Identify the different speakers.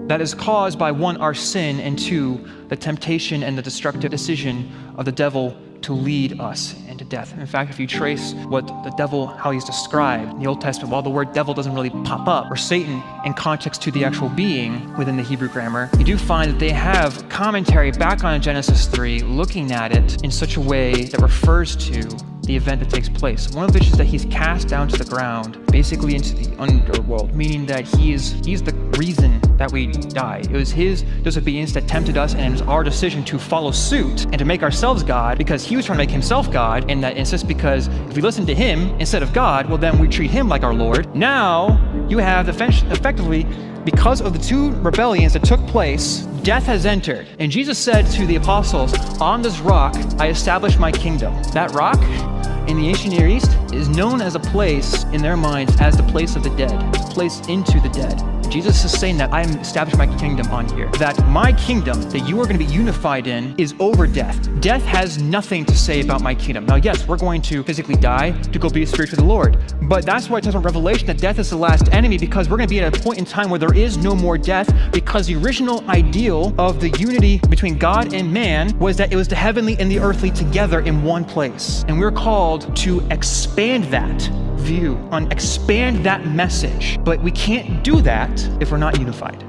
Speaker 1: that is caused by one, our sin, and two, the temptation and the destructive decision of the devil to lead us into death. In fact, if you trace what the devil, how he's described in the Old Testament, while the word devil doesn't really pop up, or Satan, in context to the actual being within the Hebrew grammar, you do find that they have commentary back on Genesis 3 looking at it in such a way that refers to the event that takes place. One of which is that he's cast down to the ground, basically into the underworld, meaning that he's the reason that we die. It was his disobedience that tempted us, and it was our decision to follow suit and to make ourselves God, because he was trying to make himself God, and that insists because if we listen to him instead of God, well then we treat him like our Lord. Now you have effectively, because of the two rebellions that took place, death has entered. And Jesus said to the apostles, on this rock I establish my kingdom. That rock in the ancient Near East is known as a place in their minds as the place of the dead, place into the dead. Jesus is saying that I am establishing my kingdom on here, that my kingdom that you are going to be unified in is over death. Death has nothing to say about my kingdom. Now, yes, we're going to physically die to go be spiritually with the Lord, but that's why it says in Revelation that death is the last enemy, because we're going to be at a point in time where there is no more death, because the original ideal of the unity between God and man was that it was the heavenly and the earthly together in one place. And we're called to expand that view, expand that message, but we can't do that if we're not unified.